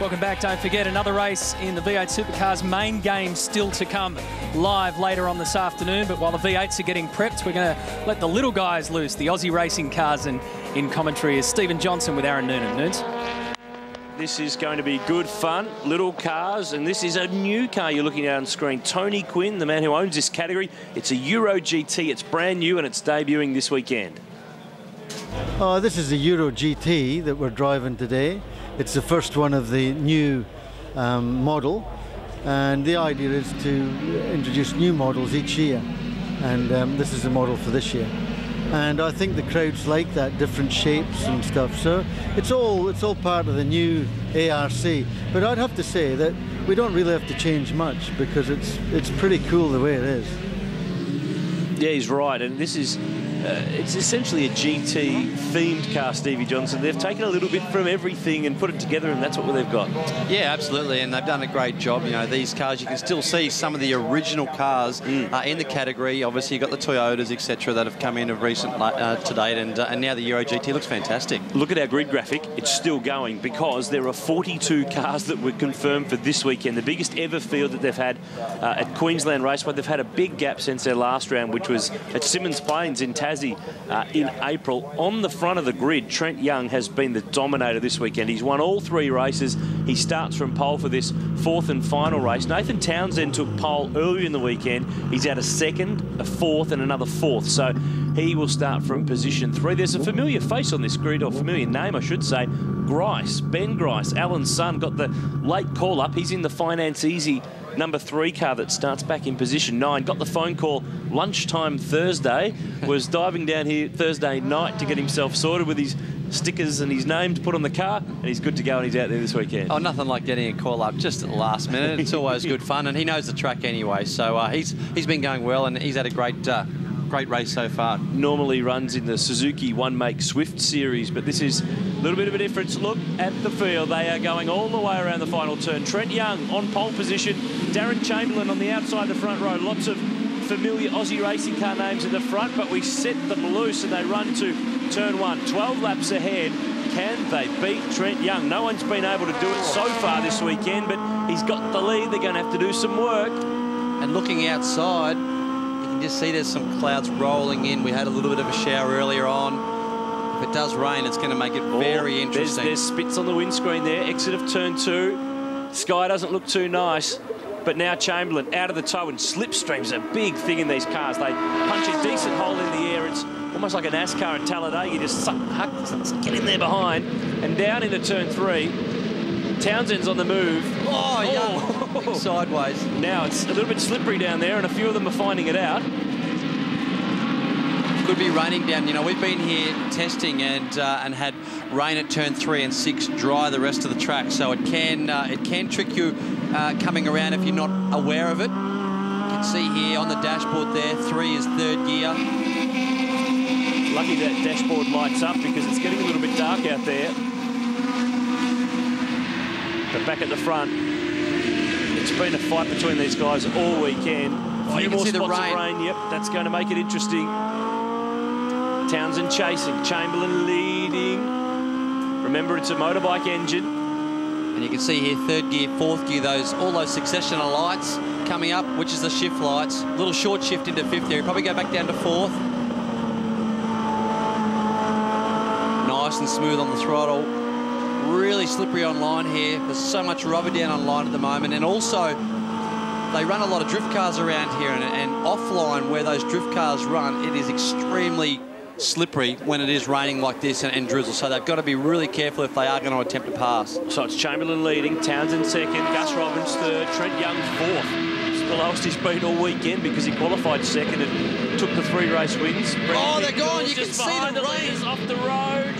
Welcome back. Don't forget, another race in the V8 Supercars main game still to come live later on this afternoon. But while the V8s are getting prepped, we're going to let the little guys loose, the Aussie racing cars. And in commentary is Stephen Johnson with Aaron Noonan. Noons. This is going to be good fun, little cars, and this is a new car you're looking at on screen. Tony Quinn, the man who owns this category. It's a Euro GT. It's brand new and it's debuting this weekend. This is a Euro GT that we're driving today. It's the first one of the new model, and the idea is to introduce new models each year, and this is the model for this year. And I think the crowds like that, different shapes and stuff. So it's all part of the new ARC. But I'd have to say that we don't really have to change much because it's pretty cool the way it is. Yeah, he's right, and this is it's essentially a GT themed car, Stevie Johnson. They've taken a little bit from everything and put it together, and that's what they've got. Yeah, absolutely, and they've done a great job. You know, these cars, you can still see some of the original cars in the category. Obviously, you've got the Toyotas, etc., that have come in of recent to date, and now the Euro GT looks fantastic. Look at our grid graphic. It's still going because there are 42 cars that were confirmed for this weekend, the biggest ever field that they've had at Queensland Raceway. They've had a big gap since their last round, which was at Symmons Plains in Tassie in April. On the front of the grid, Trent Young has been the dominator this weekend. He's won all 3 races. He starts from pole for this 4th and final race. Nathan Townsend took pole earlier in the weekend. He's had a 2nd, a 4th and another 4th. So he will start from position 3. There's a familiar face on this grid, or familiar name, I should say. Grice, Ben Grice, Alan's son, got the late call up. He's in the Finance Easy number 3 car that starts back in position 9. Got the phone call lunchtime Thursday, was diving down here Thursday night to get himself sorted with his stickers and his name to put on the car, and he's good to go and he's out there this weekend. Oh, nothing like getting a call up just at the last minute. It's always good fun, and he knows the track anyway, so he's been going well, and he's had a great race so far. Normally runs in the Suzuki One Make Swift series, but this is a little bit of a difference. Look at the field. They are going all the way around the final turn. Trent Young on pole position. Darren Chamberlain on the outside the front row. Lots of familiar Aussie racing car names at the front, but we set them loose and they run to turn 1. 12 laps ahead. Can they beat Trent Young? No one's been able to do it so far this weekend, but he's got the lead. They're going to have to do some work. And looking outside, just see there's some clouds rolling in. We had a little bit of a shower earlier on. If it does rain, it's going to make it very interesting. There's spits on the windscreen there. Exit of turn 2. Sky doesn't look too nice. But now Chamberlain out of the toe, and slipstream's a big thing in these cars. They punch a decent hole in the air. It's almost like a NASCAR in Talladega. You just get in there behind. And down into turn 3. Townsend's on the move. Oh, yeah. Sideways. Now it's a little bit slippery down there, and a few of them are finding it out. Could be raining down. You know, we've been here testing and had rain at turn 3 and 6, dry the rest of the track. So it can trick you coming around if you're not aware of it. You can see here on the dashboard there, 3 is 3rd gear. Lucky that dashboard lights up because it's getting a little bit dark out there. But back at the front, it's been a fight between these guys all weekend. A few more spots of rain. Yep, that's going to make it interesting. Townsend chasing, Chamberlain leading. Remember, it's a motorbike engine. And you can see here, 3rd gear, 4th gear, all those succession of lights coming up, which is the shift lights. A little short shift into 5th gear. Probably go back down to 4th. Nice and smooth on the throttle. Really slippery on line here. There's so much rubber down on line at the moment, and also they run a lot of drift cars around here, and offline where those drift cars run, it is extremely slippery when it is raining like this and drizzle, so they've got to be really careful if they are going to attempt to pass. So it's Chamberlain leading, Townsend 2nd, Gus Robbins 3rd, Trent Young 4th. It's the lowest he's been all weekend because he qualified 2nd and took the 3 race wins. Oh, they're gone. You can see the rain off the road.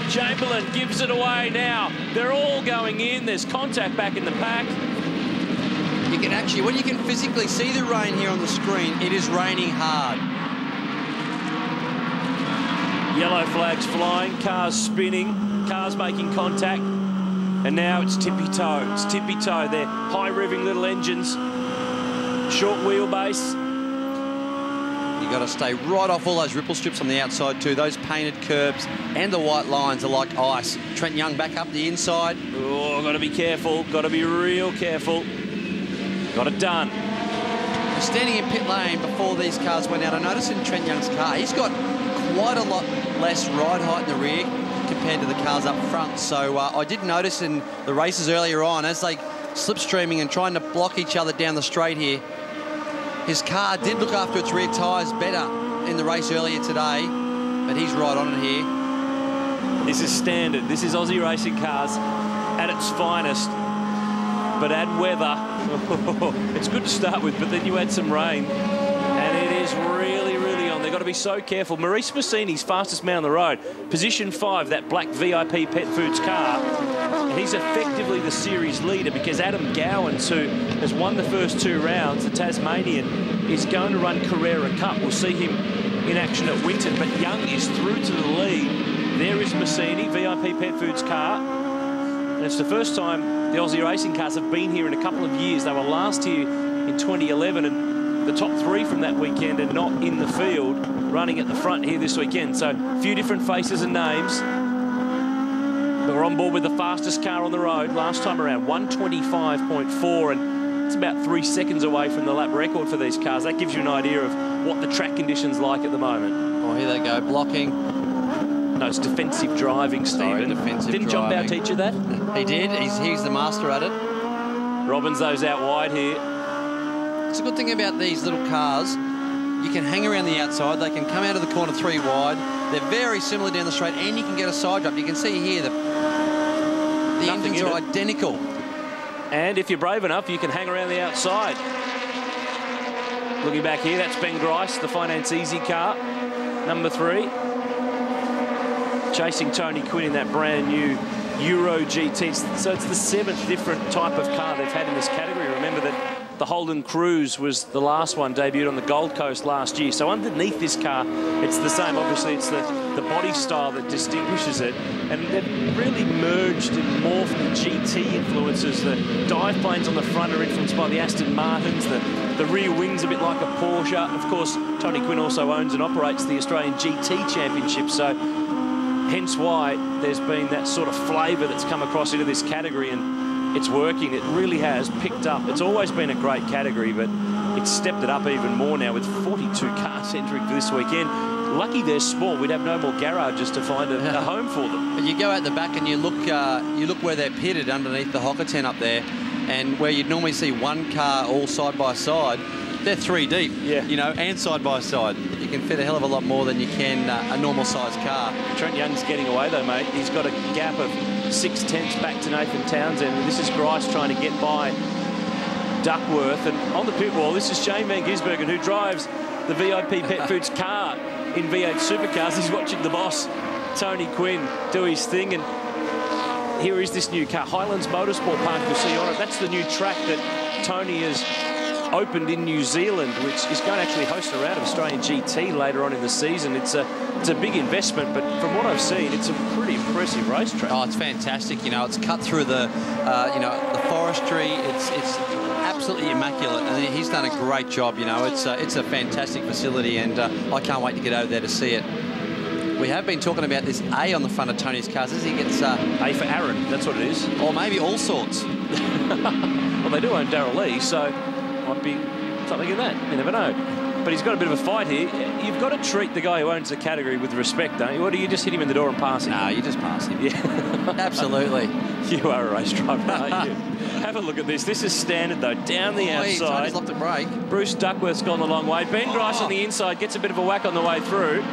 Chamberlain gives it away now. They're all going in. There's contact back in the pack. You can actually, when you can physically see the rain here on the screen, it is raining hard. Yellow flags flying, cars spinning, cars making contact. And now it's tippy-toe. It's tippy-toe. They're high-revving little engines. Short wheelbase. You You've got to stay right off all those ripple strips on the outside too. Those painted curbs and the white lines are like ice. Trent Young back up the inside. Oh, got to be careful. Got to be real careful. Got it done. Standing in pit lane before these cars went out, I noticed in Trent Young's car, he's got quite a lot less ride height in the rear compared to the cars up front. So I did notice in the races earlier on, as they slipstreaming and trying to block each other down the straight here, his car did look after its rear tyres better in the race earlier today, but he's right on it here. This is standard. This is Aussie racing cars at its finest. But add weather. It's good to start with, but then you add some rain, and it is really, really on. They've got to be so careful. Maurice Massini's fastest man on the road. Position 5, that black VIP Pet Foods car. He's effectively the series leader because Adam Gowans, who has won the first 2 rounds, the Tasmanian, is going to run Carrera Cup. We'll see him in action at Winton, but Young is through to the lead. There is Massini, VIP Pet Foods car. And it's the first time the Aussie racing cars have been here in a couple of years. They were last here in 2011, and the top 3 from that weekend are not in the field, running at the front here this weekend. So a few different faces and names. But we're on board with the fastest car on the road last time around, 125.4, and it's about 3 seconds away from the lap record for these cars. That gives you an idea of what the track conditions like at the moment. Oh, here they go, blocking. No, it's defensive driving, Stephen. Didn't John Bow teach you that? He did. He's the master at it. Robbins those out wide here. It's a good thing about these little cars. You can hang around the outside. They can come out of the corner 3 wide. They're very similar down the straight, and you can get a side drop. You can see here the engines are identical. And if you're brave enough, you can hang around the outside. Looking back here, that's Ben Grice, the Finance Easy car, number 3. Chasing Tony Quinn in that brand new Euro GT. So it's the 7th different type of car they've had in this category. Remember that the Holden Cruise was the last one, debuted on the Gold Coast last year. So underneath this car, it's the same. Obviously, it's the body style that distinguishes it. And they've really merged and morphed the GT influences. The dive planes on the front are influenced by the Aston Martins. The rear wing's a bit like a Porsche. Of course, Tony Quinn also owns and operates the Australian GT Championship. So hence why there's been that sort of flavour that's come across into this category, and it's working. It really has picked up. It's always been a great category, but it's stepped it up even more now with 42 cars entering for this weekend. Lucky they're small. We'd have no more garages to find a home for them. But you go out the back and you look where they're pitted underneath the Hocker tent up there, and where you'd normally see 1 car all side by side, they're 3 deep, you know, and side by side. You can fit a hell of a lot more than you can a normal sized car. Trent Young's getting away though, mate. He's got a gap of 6/10 back to Nathan Townsend. And this is Grice trying to get by Duckworth. And on the pit wall, this is Shane Van Gisbergen, who drives the VIP Pet Foods car in V8 Supercars. He's watching the boss, Tony Quinn, do his thing. And here is this new car, Highlands Motorsport Park. You'll see on it. That's the new track that Tony has opened in New Zealand, which is going to actually host a round of Australian GT later on in the season. It's a big investment, but from what I've seen, it's a pretty impressive racetrack. Oh, it's fantastic. You know, it's cut through the, the forestry. It's absolutely immaculate, and he's done a great job. You know, it's a fantastic facility, and I can't wait to get over there to see it. We have been talking about this A on the front of Tony's cars. As he gets A for Aaron, that's what it is. Or maybe all sorts. Well, they do own Darrell Lee, so might be something in that. You never know. But he's got a bit of a fight here. You've got to treat the guy who owns the category with respect, don't you? Or do you just hit him in the door and pass him? No, you just pass him. Yeah. Absolutely. You are a race driver, aren't you? Have a look at this. This is standard, though. Down the outside. Tony's left the brake. Bruce Duckworth's gone the long way. Ben Grice on the inside gets a bit of a whack on the way through.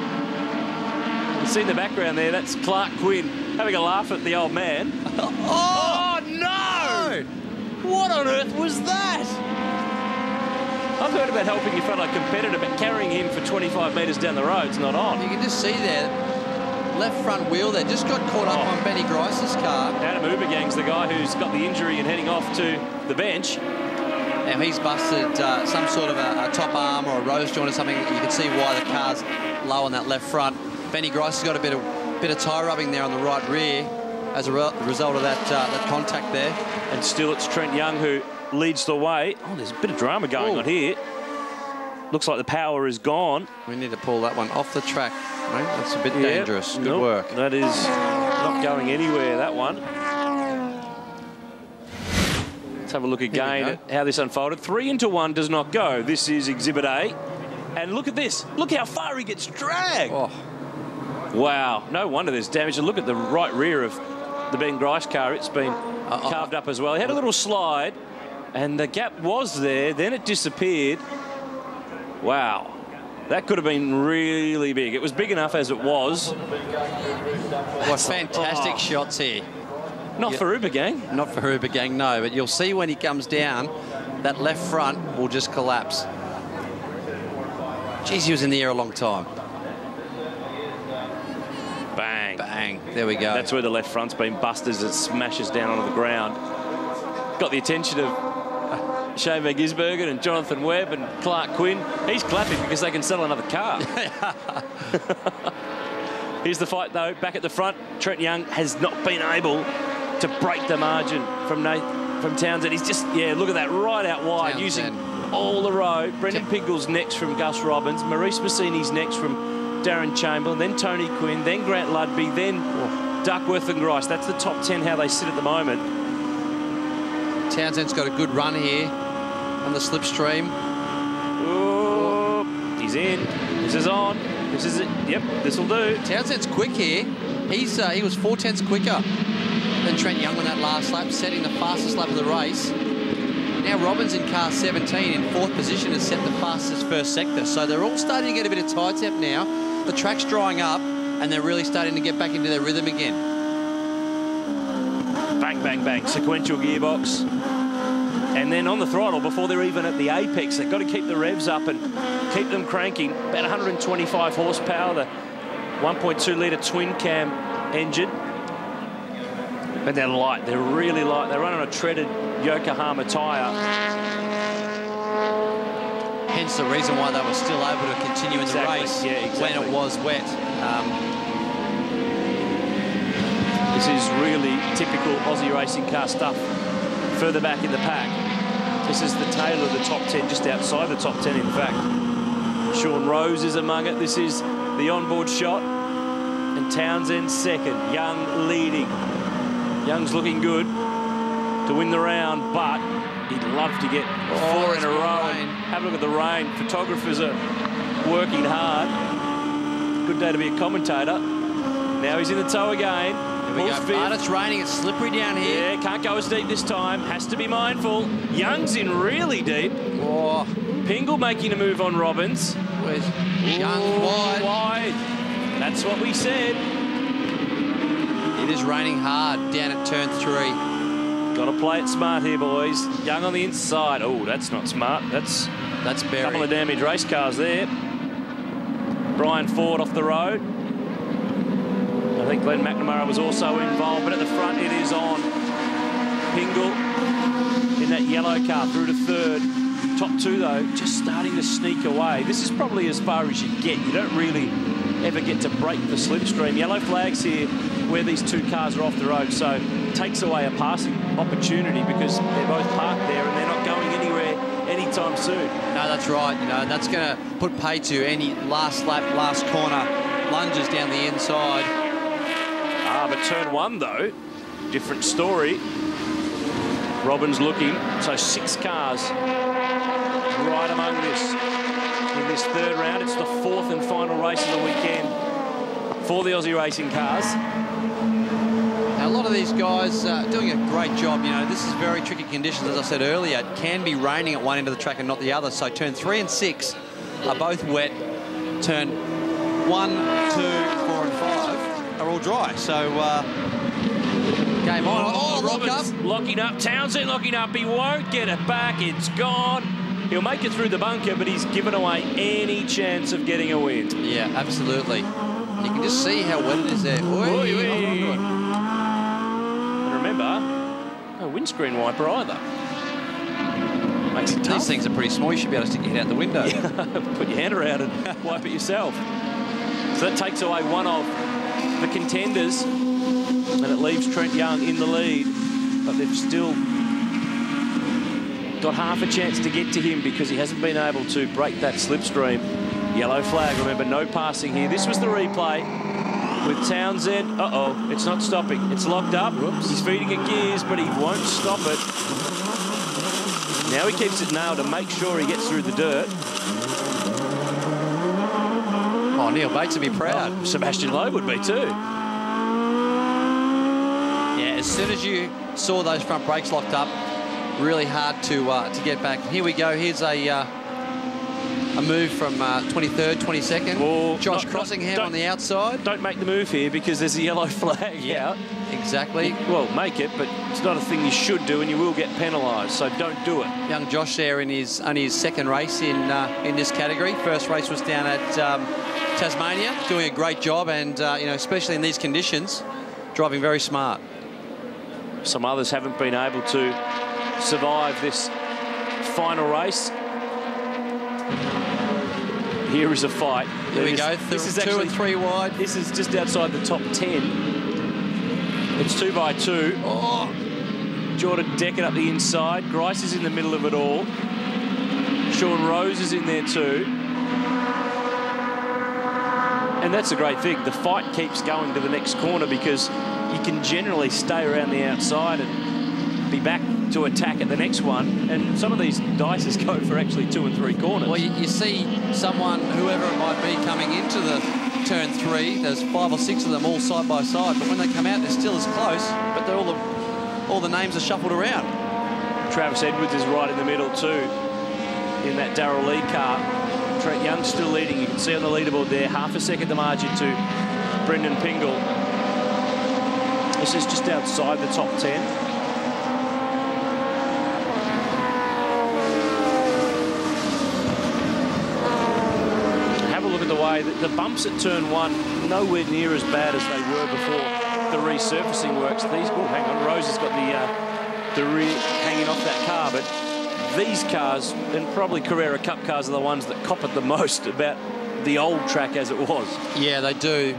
You see in the background there, that's Clark Quinn having a laugh at the old man. Oh, no! What on earth was that? I've heard about helping your fellow competitor, but carrying him for 25 metres down the road's not on. You can just see there, left front wheel there, just got caught up on Benny Grice's car. Adam Ubergang's the guy who's got the injury and heading off to the bench. Now he's busted some sort of a top arm or a rose joint or something. You can see why the car's low on that left front. Benny Grice has got a bit of tyre rubbing there on the right rear as a result of that contact there. And still it's Trent Young who leads the way. Oh, there's a bit of drama going on here. Looks like the power is gone. We need to pull that one off the track, mate. That's a bit dangerous. Good Nope, work. That is not going anywhere, that one. Let's have a look again at how this unfolded. 3 into 1 does not go. This is Exhibit A. And look at this. Look how far he gets dragged. Oh. Wow. No wonder there's damage. And look at the right rear of the Ben Grice car. It's been carved up as well. He had a little slide, and the gap was there. Then it disappeared. Wow. That could have been really big. It was big enough as it was. What fantastic shots here. Not for Ubergang. Not for Ubergang, no. But you'll see when he comes down, that left front will just collapse. Geez, he was in the air a long time. Bang. Bang. There we go. That's where the left front's been busted as it smashes down onto the ground. Got the attention of Shane Van Gisbergen and Jonathan Webb and Clark Quinn. He's clapping because they can sell another car. Here's the fight, though. Back at the front, Trent Young has not been able to break the margin from Townsend. He's just, look at that, right out wide, Townsend. using all the road. Brendan Piggle's next from Gus Robbins. Maurice Massini's next from Darren Chamberlain. Then Tony Quinn. Then Grant Ludby. Then Duckworth and Grice. That's the top 10, how they sit at the moment. Townsend's got a good run here on the slipstream. Oh, he's in. This is on. This is it. Yep, this will do. Townsend's quick here. He was 4/10 quicker than Trent Young on that last lap, setting the fastest lap of the race. Now Robbins in car 17 in 4th position has set the fastest first sector. So they're all starting to get a bit of tight step now. The track's drying up and they're really starting to get back into their rhythm again. Bang, bang, bang. Sequential gearbox. And then on the throttle, before they're even at the apex, they've got to keep the revs up and keep them cranking. About 125 horsepower, the 1.2-litre twin-cam engine. But they're light. They're really light. They run on a treaded Yokohama tyre. Hence the reason why they were still able to continue in the race when it was wet. This is really typical Aussie racing car stuff. Further back in the pack, this is the tail of the top 10, just outside the top 10, in fact. Sean Rose is among it. This is the onboard shot. And Townsend second. Young leading. Young's looking good to win the round, but he'd love to get 4 in a row. Have a look at the rain. Photographers are working hard. Good day to be a commentator. Now he's in the tow again. Here we go. But it's raining. It's slippery down here. Yeah, can't go as deep this time. Has to be mindful. Young's in really deep. Oh. Pingle making a move on Robbins. Where's Young? Wide. That's what we said. It is raining hard down at turn 3. Got to play it smart here, boys. Young on the inside. Oh, that's not smart. That's Berry. A couple of damaged race cars there. Brian Ford off the road. I think Glenn McNamara was also involved, but at the front it is on. Pingle in that yellow car through to 3rd. Top 2, though, just starting to sneak away. This is probably as far as you get. You don't really ever get to break the slipstream. Yellow flags here where these 2 cars are off the road, so it takes away a passing opportunity because they're both parked there and they're not going anywhere anytime soon. No, that's right. You know, that's going to put pay to any last lap, last corner lunges down the inside. But turn 1, though, different story. Robbins looking, so 6 cars right among this. In this 3rd round, it's the 4th and final race of the weekend for the Aussie racing cars. Now, a lot of these guys doing a great job. You know, this is very tricky conditions, as I said earlier. It can be raining at one end of the track and not the other. So turn 3 and 6 are both wet. Turn 1, 2, 4 and 5 are all dry. So game on. Oh, Robbins locking up. Townsend locking up. He won't get it back. It's gone. He'll make it through the bunker, but he's given away any chance of getting a win. Yeah, absolutely. You can just see how wet it is there. And remember, no windscreen wiper either. Makes it tough. These things are pretty small. You should be able to stick your head out the window. Yeah. Put your hand around and wipe it yourself. So that takes away one of the contenders, and it leaves Trent Young in the lead, but they've still got half a chance to get to him because he hasn't been able to break that slipstream. Yellow flag, remember, no passing here. This was the replay with Townsend. Uh-oh, it's not stopping. It's locked up. Whoops. He's feeding it gears, but he won't stop it. Now he keeps it nailed to make sure he gets through the dirt. Oh, Neil Bates would be proud. Oh, Sebastian Loeb would be too. Yeah, as soon as you saw those front brakes locked up, really hard to get back. Here we go. Here's a move from 23rd, 22nd. Oh, Josh Crossingham on the outside. Don't make the move here because there's a yellow flag out. Exactly. Well, make it, but it's not a thing you should do, and you will get penalised, so don't do it. Young Josh there in his only his second race in this category. First race was down at Tasmania, doing a great job, and you know, especially in these conditions, driving very smart. Some others haven't been able to survive this final race. Here is a fight. Here we go. This is 2 actually and 3 wide. This is just outside the top 10. It's 2 by 2. Oh, Jordan Deckett up the inside. Grice is in the middle of it all. Sean Rose is in there too. And that's a great thing. The fight keeps going to the next corner because you can generally stay around the outside and be back to attack at the next one. And some of these dices go for actually 2 and 3 corners. Well, you see someone, whoever it might be, coming into the turn 3. There's 5 or 6 of them all side by side, but when they come out, they're still as close. But they're all the names are shuffled around. Travis Edwards is right in the middle too, in that Darrell Lee car. Trent Young still leading. You can see on the leaderboard there, half a second the margin to Brendan Pingle. This is just outside the top 10. The way that the bumps at turn 1 nowhere near as bad as they were before the resurfacing works. These, oh, hang on, Rose has got the rear hanging off that car, but these cars and probably Carrera Cup cars are the ones that cop it the most about the old track as it was. Yeah, they do.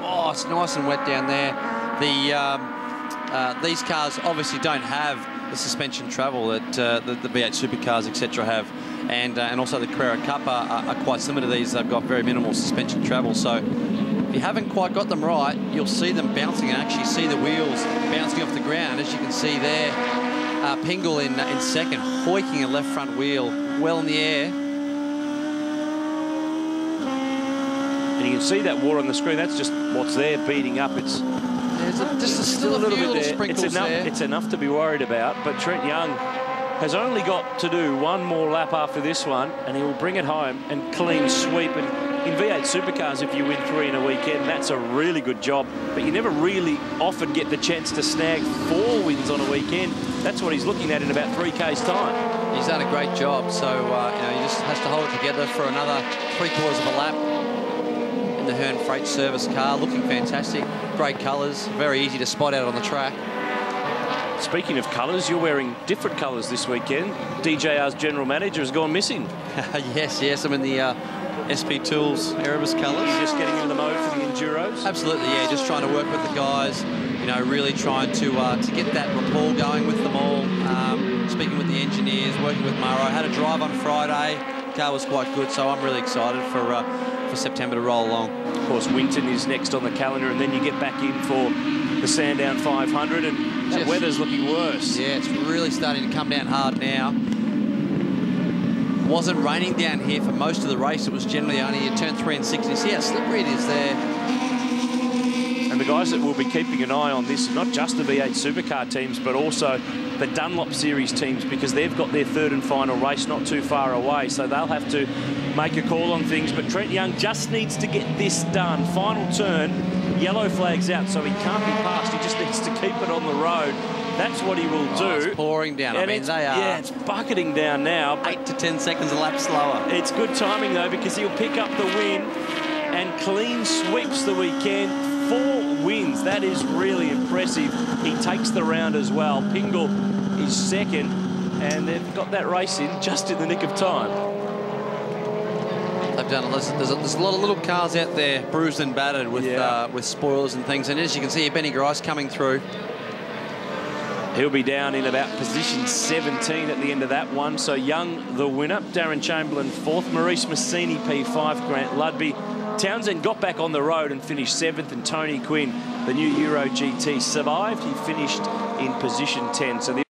Oh, it's nice and wet down there. These cars obviously don't have the suspension travel that the V8 supercars, etc., have. And also the Carrera Cup are quite similar to these. They've got very minimal suspension travel. So if you haven't quite got them right, you'll see them bouncing and actually see the wheels bouncing off the ground. As you can see there, Pingle in second, hoiking a left front wheel well in the air. And you can see that water on the screen. That's just what's there beating up. It's just still a little bit there. It's enough to be worried about. But Trent Young has only got to do one more lap after this one, and he will bring it home and clean sweep. And in V8 supercars, if you win 3 in a weekend, that's a really good job. But you never really often get the chance to snag 4 wins on a weekend. That's what he's looking at in about 3K's time. He's done a great job. So you know, he just has to hold it together for another 3/4 of a lap in the Hearn Freight Service car. Looking fantastic. Great colours. Very easy to spot out on the track. Speaking of colours, you're wearing different colours this weekend. DJR's general manager has gone missing. yes, I'm in the SP Tools Erebus colours. You're just getting into the mode for the Enduros? Absolutely, yeah, just trying to work with the guys, you know, really trying to get that rapport going with them all. Speaking with the engineers, working with Murrow. I had a drive on Friday. The car was quite good, so I'm really excited for September to roll along. Of course, Winton is next on the calendar, and then you get back in for the Sandown 500, and the weather's looking worse. Yeah, it's really starting to come down hard now. It wasn't raining down here for most of the race. It was generally only at turn 3 and 6. You see how slippery it is there. And the guys that will be keeping an eye on this, not just the V8 supercar teams, but also the Dunlop Series teams, because they've got their 3rd and final race not too far away, so they'll have to make a call on things. But Trent Young just needs to get this done. Final turn, yellow flag's out, so he can't be passed. He just needs to keep it on the road. That's what he will do. It's pouring down. And I mean, they are. Yeah, it's bucketing down now. 8 to 10 seconds a lap slower. It's good timing, though, because he'll pick up the win and clean sweeps the weekend. 4 wins. That is really impressive. He takes the round as well. Pingle is second, and they've got that race in just in the nick of time. They've done. There's a lot of little cars out there, bruised and battered with spoilers and things. And as you can see, Benny Grice coming through. He'll be down in about position 17 at the end of that one. So Young, the winner. Darren Chamberlain, 4th. Maurice Massini, P5. Grant Ludby. Townsend got back on the road and finished 7th. And Tony Quinn, the new Euro GT, survived. He finished in position 10. So the